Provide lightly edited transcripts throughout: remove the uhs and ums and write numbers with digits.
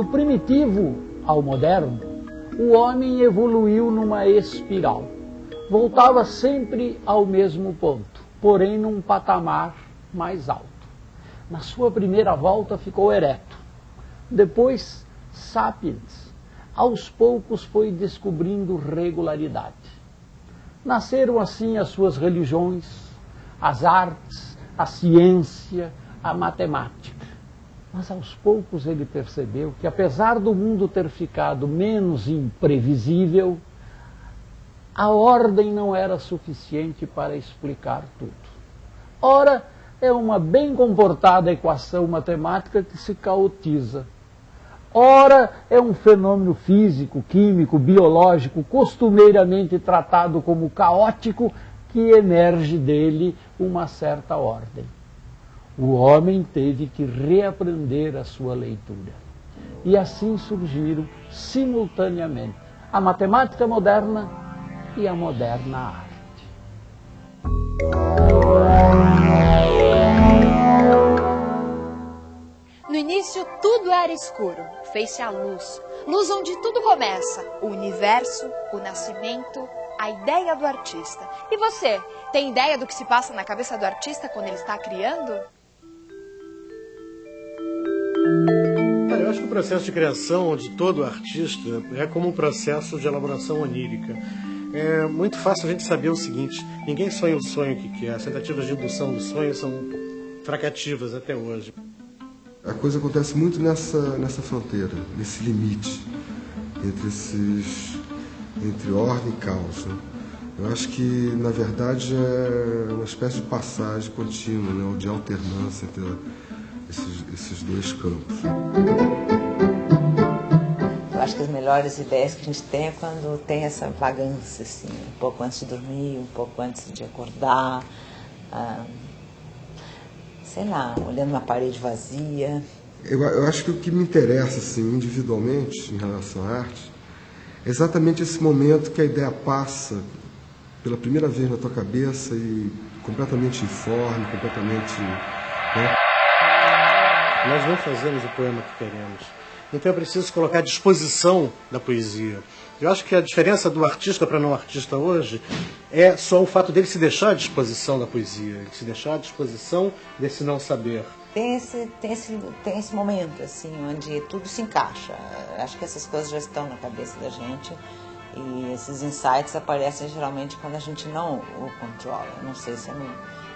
Do primitivo ao moderno, o homem evoluiu numa espiral. Voltava sempre ao mesmo ponto, porém num patamar mais alto. Na sua primeira volta ficou ereto. Depois, sapiens, aos poucos foi descobrindo regularidade. Nasceram assim as suas religiões, as artes, a ciência, a matemática. Mas aos poucos ele percebeu que, apesar do mundo ter ficado menos imprevisível, a ordem não era suficiente para explicar tudo. Ora, é uma bem comportada equação matemática que se caotiza. Ora, é um fenômeno físico, químico, biológico, costumeiramente tratado como caótico, que emerge dele uma certa ordem. O homem teve que reaprender a sua leitura. E assim surgiram, simultaneamente, a matemática moderna e a moderna arte. No início tudo era escuro, fez-se a luz. Luz onde tudo começa, o universo, o nascimento, a ideia do artista. E você, tem ideia do que se passa na cabeça do artista quando ele está criando? Eu acho que o processo de criação de todo artista é como um processo de elaboração onírica. É muito fácil a gente saber o seguinte: ninguém sonha o sonho que quer. As tentativas de indução do sonho são fracativas até hoje. A coisa acontece muito nessa fronteira, nesse limite entre ordem e caos, né? Eu acho que, na verdade, é uma espécie de passagem contínua, né? Ou de alternância entre esses dois campos. Eu acho que as melhores ideias que a gente tem é quando tem essa vagância, assim, um pouco antes de dormir, um pouco antes de acordar, sei lá, olhando uma parede vazia. Eu acho que o que me interessa, assim, individualmente, em relação à arte, é exatamente esse momento que a ideia passa pela primeira vez na tua cabeça e completamente informe, completamente... né? Nós não fazemos o poema que queremos. Então é preciso colocar à disposição da poesia. Eu acho que a diferença do artista para não artista hoje é só o fato dele se deixar à disposição da poesia, se deixar à disposição desse não saber. Tem esse momento, assim, onde tudo se encaixa. Acho que essas coisas já estão na cabeça da gente e esses insights aparecem geralmente quando a gente não o controla. Não sei se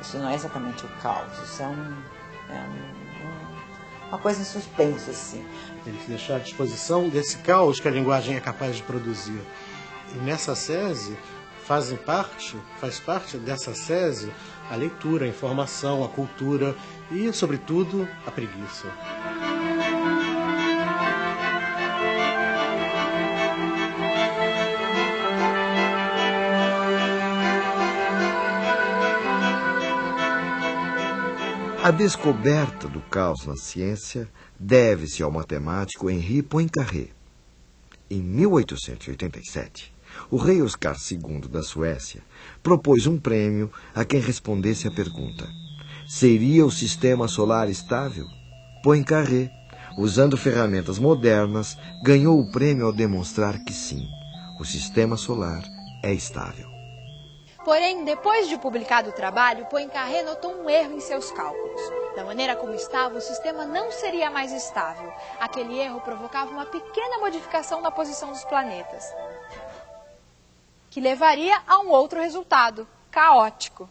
isso não é exatamente o caos, isso é uma coisa em suspenso, assim. Ele se deixar à disposição desse caos que a linguagem é capaz de produzir. E nessa sese faz parte dessa sese a leitura, a informação, a cultura e, sobretudo, a preguiça. A descoberta do caos na ciência deve-se ao matemático Henri Poincaré. Em 1887, o rei Oscar II da Suécia propôs um prêmio a quem respondesse à pergunta: seria o sistema solar estável? Poincaré, usando ferramentas modernas, ganhou o prêmio ao demonstrar que sim, o sistema solar é estável. Porém, depois de publicado o trabalho, Poincaré notou um erro em seus cálculos. Da maneira como estava, o sistema não seria mais estável. Aquele erro provocava uma pequena modificação na posição dos planetas, que levaria a um outro resultado, caótico.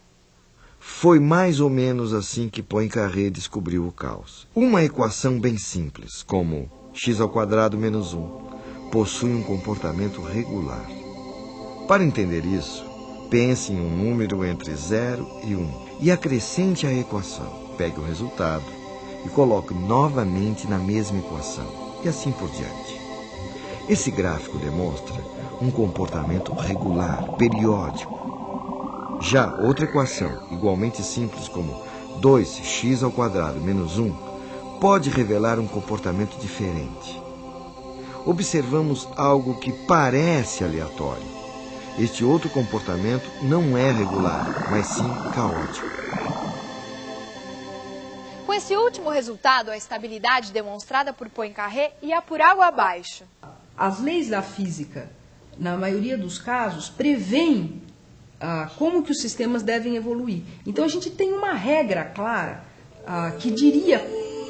Foi mais ou menos assim que Poincaré descobriu o caos. Uma equação bem simples, como x² menos 1, possui um comportamento regular. Para entender isso, pense em um número entre 0 e 1 e acrescente a equação. Pegue o resultado e coloque novamente na mesma equação e assim por diante. Esse gráfico demonstra um comportamento regular, periódico. Já outra equação, igualmente simples como 2x² menos 1, pode revelar um comportamento diferente. Observamos algo que parece aleatório. Este outro comportamento não é regular, mas sim caótico. Com Nesse último resultado, a estabilidade demonstrada por Poincaré ia por água abaixo. As leis da física, na maioria dos casos, prevêem como que os sistemas devem evoluir. Então a gente tem uma regra clara que diria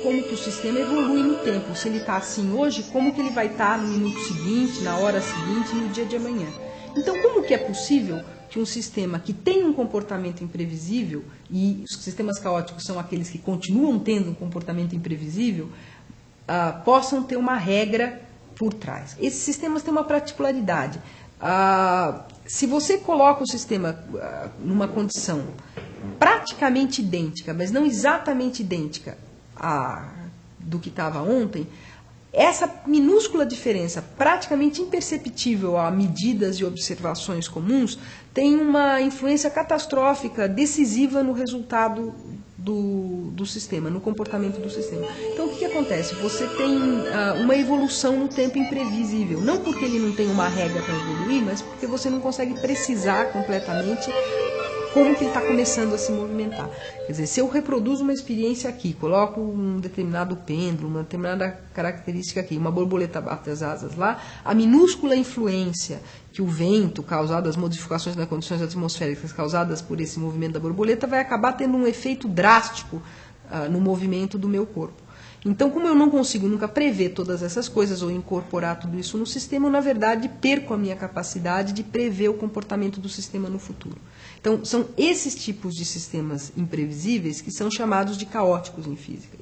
como que o sistema evolui no tempo. Se ele está assim hoje, como que ele vai estar no minuto seguinte, na hora seguinte, no dia de amanhã. Então como que é possível que um sistema que tem um comportamento imprevisível, e os sistemas caóticos são aqueles que continuam tendo um comportamento imprevisível, possam ter uma regra por trás? Esses sistemas têm uma particularidade. Se você coloca o sistema numa condição praticamente idêntica, mas não exatamente idêntica do que estava ontem, essa minúscula diferença, praticamente imperceptível a medidas e observações comuns, tem uma influência catastrófica, decisiva no resultado do sistema, no comportamento do sistema. Então, o que acontece? Você tem uma evolução no tempo imprevisível. Não porque ele não tem uma regra para evoluir, mas porque você não consegue precisar completamente como que ele está começando a se movimentar. Quer dizer, se eu reproduzo uma experiência aqui, coloco um determinado pêndulo, uma determinada característica aqui, uma borboleta bate as asas lá, a minúscula influência que o vento causado, as modificações nas condições atmosféricas causadas por esse movimento da borboleta vai acabar tendo um efeito drástico no movimento do meu corpo. Então, como eu não consigo nunca prever todas essas coisas ou incorporar tudo isso no sistema, eu, na verdade, perco a minha capacidade de prever o comportamento do sistema no futuro. Então, são esses tipos de sistemas imprevisíveis que são chamados de caóticos em física.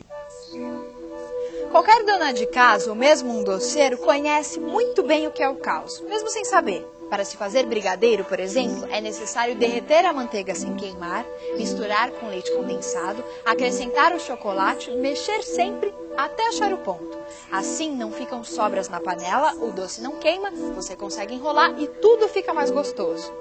Qualquer dona de casa, ou mesmo um doceiro, conhece muito bem o que é o caos, mesmo sem saber. Para se fazer brigadeiro, por exemplo, é necessário derreter a manteiga sem queimar, misturar com leite condensado, acrescentar o chocolate, mexer sempre até achar o ponto. Assim não ficam sobras na panela, o doce não queima, você consegue enrolar e tudo fica mais gostoso.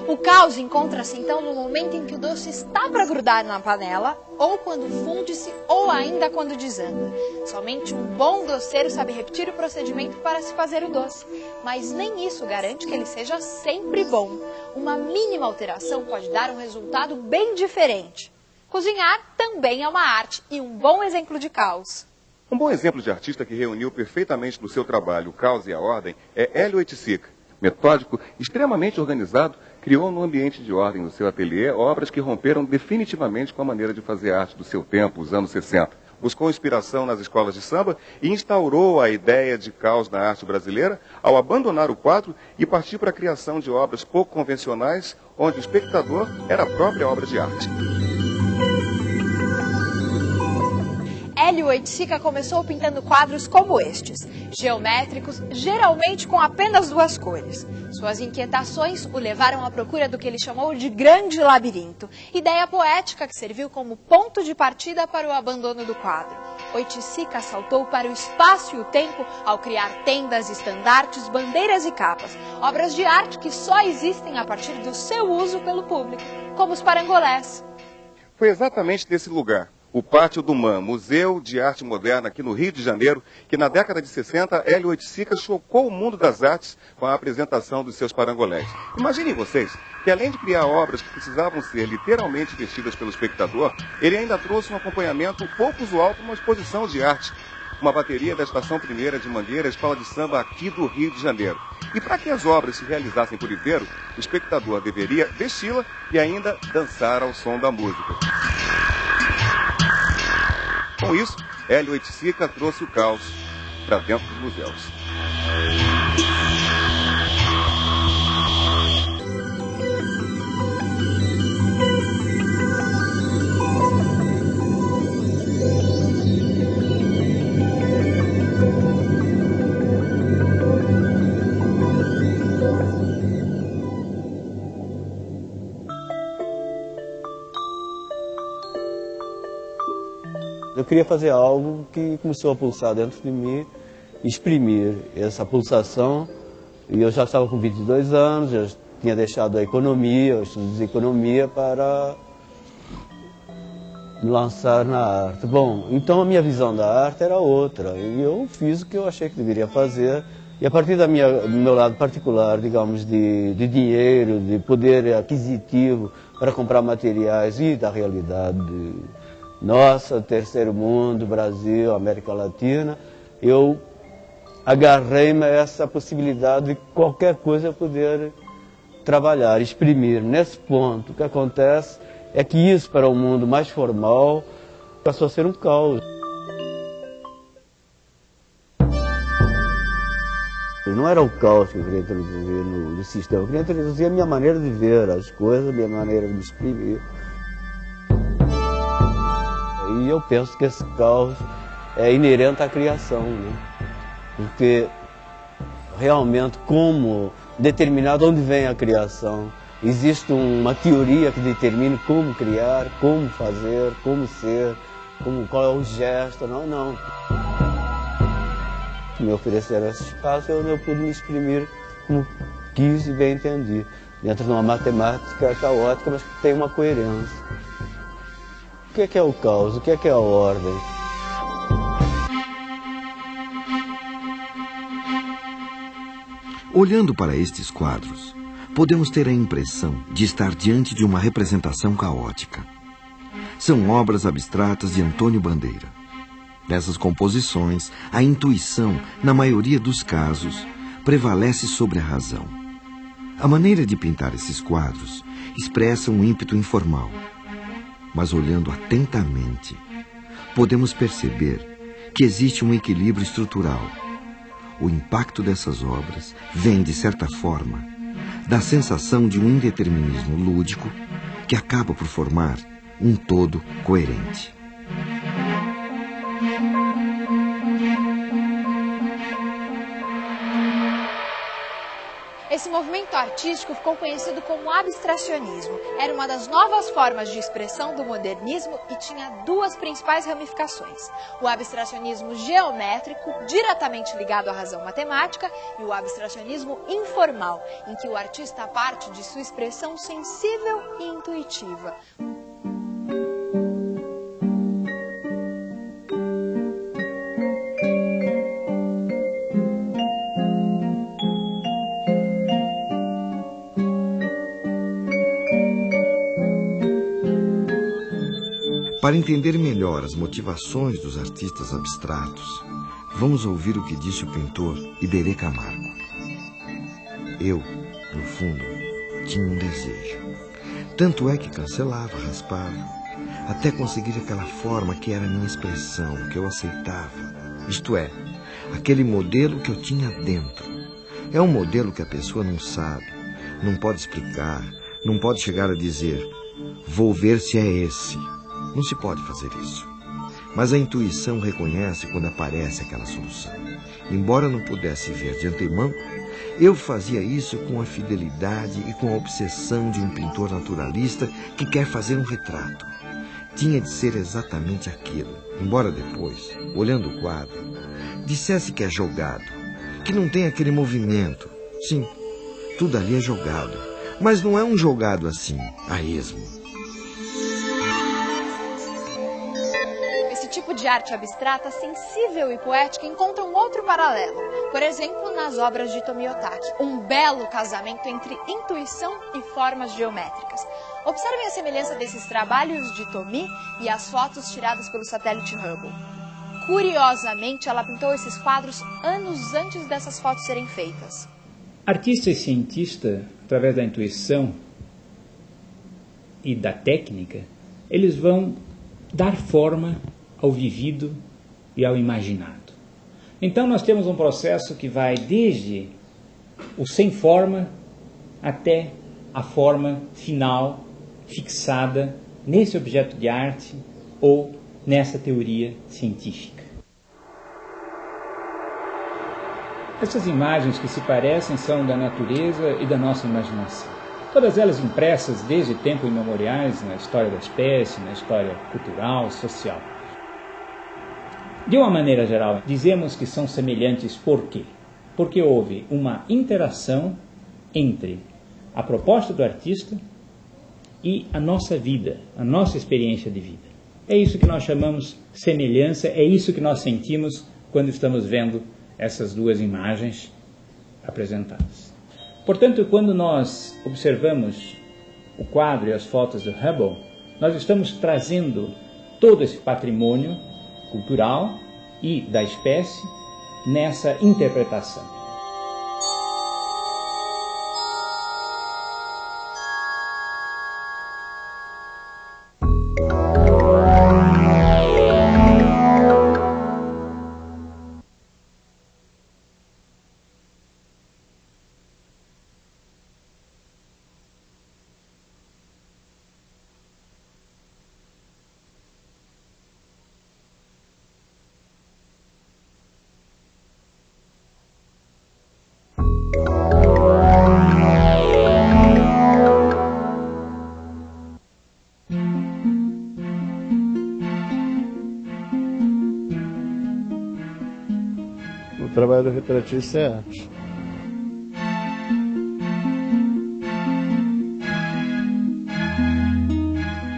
O caos encontra-se então no momento em que o doce está para grudar na panela, ou quando funde-se, ou ainda quando desanda. Somente um bom doceiro sabe repetir o procedimento para se fazer o doce, mas nem isso garante que ele seja sempre bom. Uma mínima alteração pode dar um resultado bem diferente. Cozinhar também é uma arte e um bom exemplo de caos. Um bom exemplo de artista que reuniu perfeitamente no seu trabalho o caos e a ordem é Hélio Oiticica. Metódico, extremamente organizado, criou no ambiente de ordem do seu ateliê obras que romperam definitivamente com a maneira de fazer arte do seu tempo, os anos 60. Buscou inspiração nas escolas de samba e instaurou a ideia de caos na arte brasileira ao abandonar o quadro e partir para a criação de obras pouco convencionais, onde o espectador era a própria obra de arte. Hélio Oiticica começou pintando quadros como estes, geométricos, geralmente com apenas duas cores. Suas inquietações o levaram à procura do que ele chamou de grande labirinto, ideia poética que serviu como ponto de partida para o abandono do quadro. Oiticica saltou para o espaço e o tempo ao criar tendas, estandartes, bandeiras e capas, obras de arte que só existem a partir do seu uso pelo público, como os parangolés. Foi exatamente nesse lugar, o Pátio do MAM, Museu de Arte Moderna aqui no Rio de Janeiro, que na década de 60, Hélio Oiticica chocou o mundo das artes com a apresentação dos seus parangolés. Imaginem vocês que além de criar obras que precisavam ser literalmente vestidas pelo espectador, ele ainda trouxe um acompanhamento pouco usual para uma exposição de arte. Uma bateria da Estação Primeira de Mangueira, escola de samba aqui do Rio de Janeiro. E para que as obras se realizassem por inteiro, o espectador deveria vesti-la e ainda dançar ao som da música. Com isso, Hélio Oiticica trouxe o caos para dentro dos museus. Eu queria fazer algo que começou a pulsar dentro de mim, exprimir essa pulsação. E eu já estava com 22 anos, já tinha deixado a economia, os estudos de economia, para me lançar na arte. Bom, então a minha visão da arte era outra, e eu fiz o que eu achei que deveria fazer. E a partir do meu lado particular, digamos, de dinheiro, de poder aquisitivo para comprar materiais e da realidade nossa, terceiro mundo, Brasil, América Latina, eu agarrei-me a essa possibilidade de qualquer coisa eu poder trabalhar, exprimir. Nesse ponto, o que acontece é que isso para o mundo mais formal passou a ser um caos. Não era o caos que eu queria introduzir no sistema, eu queria introduzir a minha maneira de ver as coisas, a minha maneira de me exprimir. E eu penso que esse caos é inerente à criação, né? Porque realmente como determinado onde vem a criação, existe uma teoria que determine como criar, como fazer, como ser, qual é o gesto, não. Me ofereceram esse espaço, eu pude me exprimir como quis e bem entendi, dentro de uma matemática caótica, mas que tem uma coerência. O que é o caos? O que é a ordem? Olhando para estes quadros, podemos ter a impressão de estar diante de uma representação caótica. São obras abstratas de Antônio Bandeira. Nessas composições, a intuição, na maioria dos casos, prevalece sobre a razão. A maneira de pintar esses quadros expressa um ímpeto informal. Mas olhando atentamente, podemos perceber que existe um equilíbrio estrutural. O impacto dessas obras vem, de certa forma, da sensação de um indeterminismo lúdico que acaba por formar um todo coerente. Esse movimento artístico ficou conhecido como abstracionismo. Era uma das novas formas de expressão do modernismo e tinha duas principais ramificações. O abstracionismo geométrico, diretamente ligado à razão matemática, e o abstracionismo informal, em que o artista parte de sua expressão sensível e intuitiva. Para entender melhor as motivações dos artistas abstratos, vamos ouvir o que disse o pintor Iberê Camargo. Eu, no fundo, tinha um desejo. Tanto é que cancelava, raspava, até conseguir aquela forma que era a minha expressão, que eu aceitava. Isto é, aquele modelo que eu tinha dentro. É um modelo que a pessoa não sabe, não pode explicar, não pode chegar a dizer, vou ver se é esse. Não se pode fazer isso. Mas a intuição reconhece quando aparece aquela solução. Embora não pudesse ver de antemão, eu fazia isso com a fidelidade e com a obsessão de um pintor naturalista que quer fazer um retrato. Tinha de ser exatamente aquilo, embora depois, olhando o quadro, dissesse que é jogado, que não tem aquele movimento. Sim, tudo ali é jogado, mas não é um jogado assim, a esmo. Esse tipo de arte abstrata, sensível e poética encontra um outro paralelo. Por exemplo, nas obras de Tomiotaki, um belo casamento entre intuição e formas geométricas. Observem a semelhança desses trabalhos de Tomi e as fotos tiradas pelo satélite Hubble. Curiosamente, ela pintou esses quadros anos antes dessas fotos serem feitas. Artista e cientista, através da intuição e da técnica, eles vão dar forma ao vivido e ao imaginado. Então nós temos um processo que vai desde o sem forma até a forma final fixada nesse objeto de arte ou nessa teoria científica. Essas imagens que se parecem são da natureza e da nossa imaginação. Todas elas impressas desde tempos imemoriais na história da espécie, na história cultural, social. De uma maneira geral, dizemos que são semelhantes por quê? Porque houve uma interação entre a proposta do artista e a nossa vida, a nossa experiência de vida. É isso que nós chamamos semelhança, é isso que nós sentimos quando estamos vendo essas duas imagens apresentadas. Portanto, quando nós observamos o quadro e as fotos do Hubble, nós estamos trazendo todo esse patrimônio cultural e da espécie nessa interpretação. O trabalho do retratista é arte.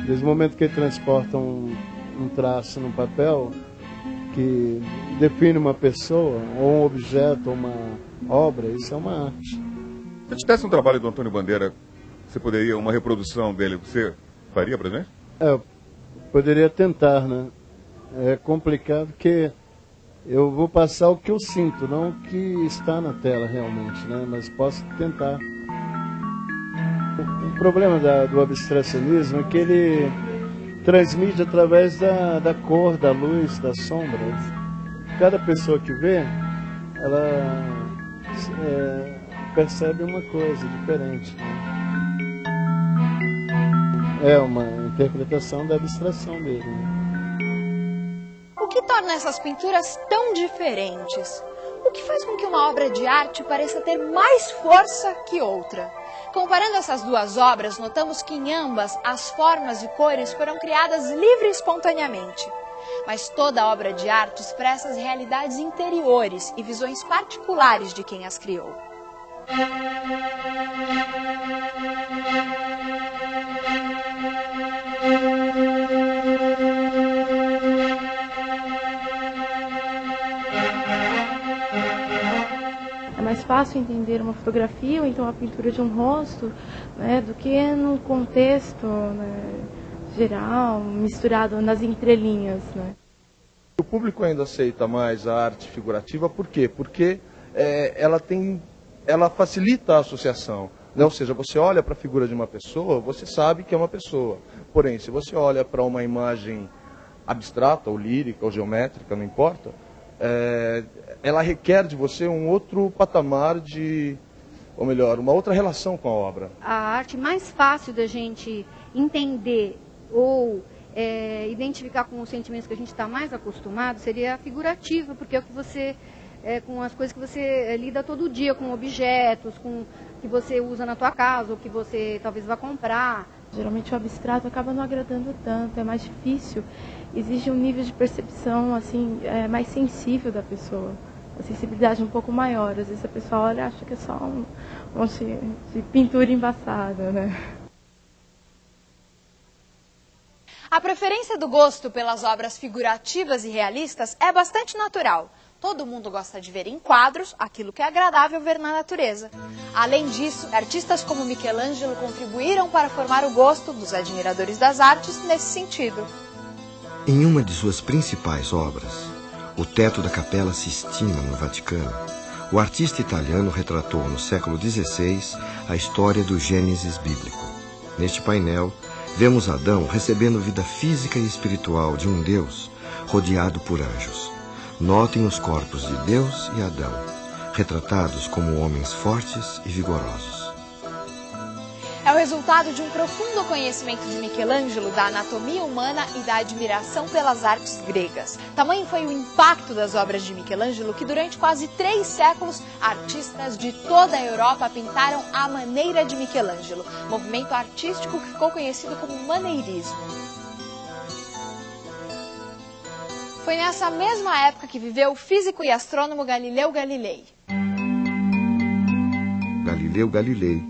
Desde o momento que ele transporta um traço no papel que define uma pessoa, ou um objeto, ou uma obra, isso é uma arte. Se tivesse um trabalho do Antônio Bandeira, você poderia, uma reprodução dele, você faria pra gente? Eu poderia tentar, né? É complicado porque eu vou passar o que eu sinto, não o que está na tela realmente, né? Mas posso tentar. O problema do abstracionismo é que ele transmite através da cor, da luz, das sombras. Cada pessoa que vê, ela percebe uma coisa diferente, né? É uma interpretação da abstração dele, né? O que torna essas pinturas tão diferentes? O que faz com que uma obra de arte pareça ter mais força que outra? Comparando essas duas obras, notamos que em ambas as formas e cores foram criadas livre e espontaneamente. Mas toda obra de arte expressa as realidades interiores e visões particulares de quem as criou. É mais fácil entender uma fotografia ou então a pintura de um rosto, né, do que no contexto, né, geral, misturado nas entrelinhas, né? O público ainda aceita mais a arte figurativa, por quê? Porque ela facilita a associação, né? Ou seja, você olha para a figura de uma pessoa, você sabe que é uma pessoa. Porém, se você olha para uma imagem abstrata, ou lírica, ou geométrica, não importa, ela requer de você um outro patamar ou melhor, uma outra relação com a obra. A arte mais fácil da gente entender ou identificar com os sentimentos que a gente está mais acostumado seria a figurativa, porque é o que você, com as coisas que você lida todo dia, com objetos, com que você usa na tua casa, ou que você talvez vá comprar. Geralmente o abstrato acaba não agradando tanto, é mais difícil, exige um nível de percepção assim, mais sensível da pessoa, a sensibilidade um pouco maior. Às vezes a pessoa olha e acha que é só um monte de pintura embaçada, né? A preferência do gosto pelas obras figurativas e realistas é bastante natural. Todo mundo gosta de ver em quadros aquilo que é agradável ver na natureza. Além disso, artistas como Michelangelo contribuíram para formar o gosto dos admiradores das artes nesse sentido. Em uma de suas principais obras, O Teto da Capela Sistina, no Vaticano, o artista italiano retratou no século XVI a história do Gênesis bíblico. Neste painel, vemos Adão recebendo vida física e espiritual de um Deus rodeado por anjos. Notem os corpos de Deus e Adão, retratados como homens fortes e vigorosos. É o resultado de um profundo conhecimento de Michelangelo da anatomia humana e da admiração pelas artes gregas. Tamanho foi o impacto das obras de Michelangelo que durante quase 3 séculos artistas de toda a Europa pintaram à maneira de Michelangelo, movimento artístico que ficou conhecido como maneirismo. Foi nessa mesma época que viveu o físico e astrônomo Galileu Galilei. Galileu Galilei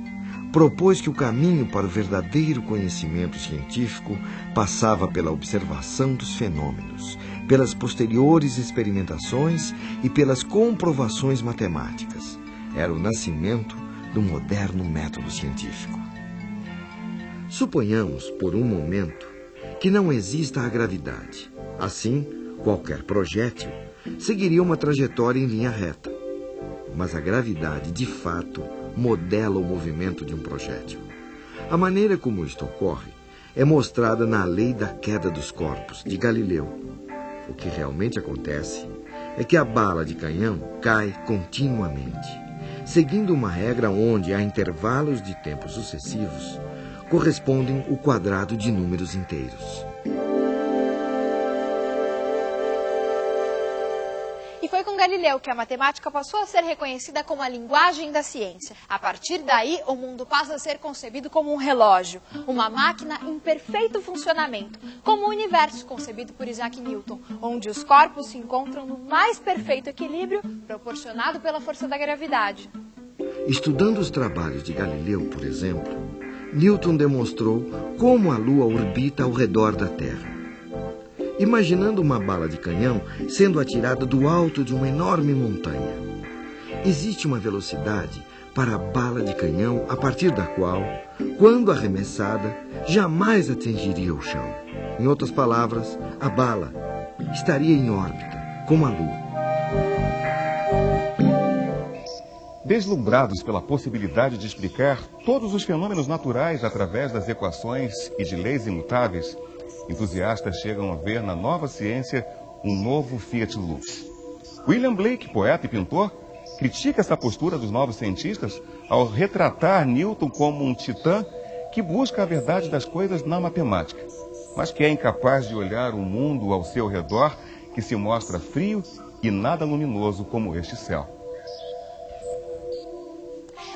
propôs que o caminho para o verdadeiro conhecimento científico passava pela observação dos fenômenos, pelas posteriores experimentações e pelas comprovações matemáticas. Era o nascimento do moderno método científico. Suponhamos, por um momento, que não exista a gravidade. Assim, qualquer projétil seguiria uma trajetória em linha reta. Mas a gravidade, de fato, modela o movimento de um projétil. A maneira como isto ocorre é mostrada na lei da queda dos corpos, de Galileu. O que realmente acontece é que a bala de canhão cai continuamente, seguindo uma regra onde, a intervalos de tempo sucessivos, correspondem o quadrado de números inteiros. E foi com Galileu que a matemática passou a ser reconhecida como a linguagem da ciência. A partir daí, o mundo passa a ser concebido como um relógio, uma máquina em perfeito funcionamento, como o universo concebido por Isaac Newton, onde os corpos se encontram no mais perfeito equilíbrio proporcionado pela força da gravidade. Estudando os trabalhos de Galileu, por exemplo, Newton demonstrou como a Lua orbita ao redor da Terra. Imaginando uma bala de canhão sendo atirada do alto de uma enorme montanha. Existe uma velocidade para a bala de canhão a partir da qual, quando arremessada, jamais atingiria o chão. Em outras palavras, a bala estaria em órbita, como a Lua. Deslumbrados pela possibilidade de explicar todos os fenômenos naturais através das equações e de leis imutáveis, entusiastas chegam a ver na nova ciência um novo Fiat Lux. William Blake, poeta e pintor, critica essa postura dos novos cientistas ao retratar Newton como um titã que busca a verdade das coisas na matemática, mas que é incapaz de olhar o mundo ao seu redor, que se mostra frio e nada luminoso como este céu.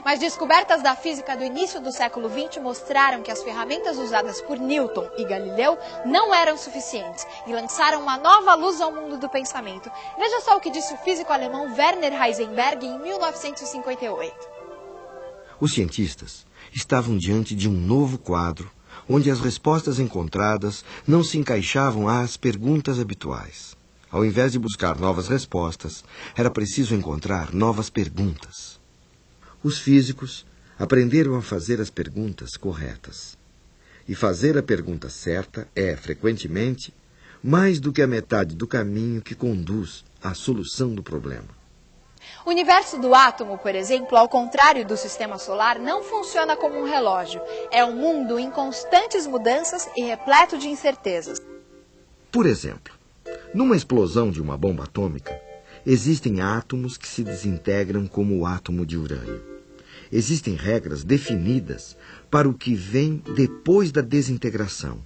Mas descobertas da física do início do século XX mostraram que as ferramentas usadas por Newton e Galileu não eram suficientes e lançaram uma nova luz ao mundo do pensamento. Veja só o que disse o físico alemão Werner Heisenberg em 1958. Os cientistas estavam diante de um novo quadro, onde as respostas encontradas não se encaixavam às perguntas habituais. Ao invés de buscar novas respostas, era preciso encontrar novas perguntas. Os físicos aprenderam a fazer as perguntas corretas. E fazer a pergunta certa é, frequentemente, mais do que a metade do caminho que conduz à solução do problema. O universo do átomo, por exemplo, ao contrário do sistema solar, não funciona como um relógio. É um mundo em constantes mudanças e repleto de incertezas. Por exemplo, numa explosão de uma bomba atômica, existem átomos que se desintegram como o átomo de urânio. Existem regras definidas para o que vem depois da desintegração.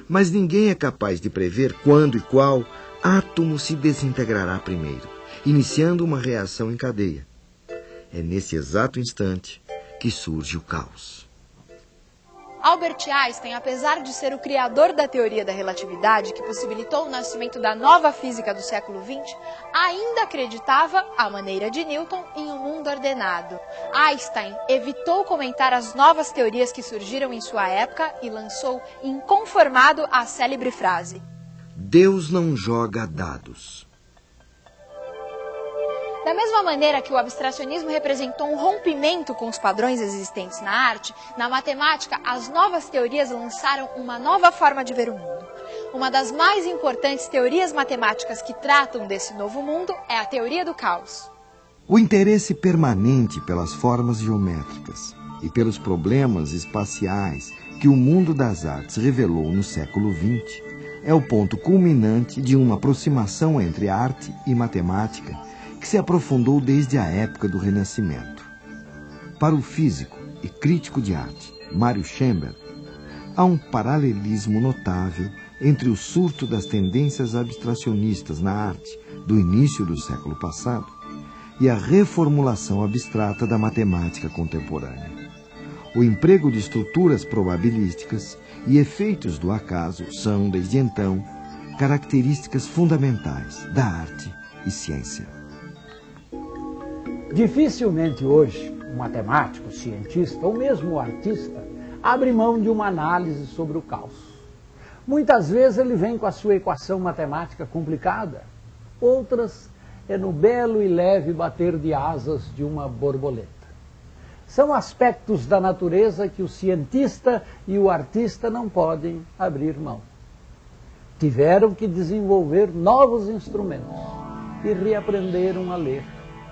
Mas ninguém é capaz de prever quando e qual átomo se desintegrará primeiro, iniciando uma reação em cadeia. É nesse exato instante que surge o caos. Albert Einstein, apesar de ser o criador da teoria da relatividade, que possibilitou o nascimento da nova física do século XX, ainda acreditava, à maneira de Newton, em um mundo ordenado. Einstein evitou comentar as novas teorias que surgiram em sua época e lançou inconformado a célebre frase: Deus não joga dados. Da mesma maneira que o abstracionismo representou um rompimento com os padrões existentes na arte, na matemática, as novas teorias lançaram uma nova forma de ver o mundo. Uma das mais importantes teorias matemáticas que tratam desse novo mundo é a teoria do caos. O interesse permanente pelas formas geométricas e pelos problemas espaciais que o mundo das artes revelou no século XX é o ponto culminante de uma aproximação entre arte e matemática que se aprofundou desde a época do Renascimento. Para o físico e crítico de arte Mário Schember, há um paralelismo notável entre o surto das tendências abstracionistas na arte do início do século passado e a reformulação abstrata da matemática contemporânea. O emprego de estruturas probabilísticas e efeitos do acaso são, desde então, características fundamentais da arte e ciência. Dificilmente hoje um matemático, cientista ou mesmo um artista abre mão de uma análise sobre o caos. Muitas vezes ele vem com a sua equação matemática complicada, outras é no belo e leve bater de asas de uma borboleta. São aspectos da natureza que o cientista e o artista não podem abrir mão. tiveram que desenvolver novos instrumentos e reaprenderam a ler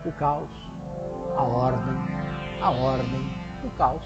o caos, a ordem, o caos.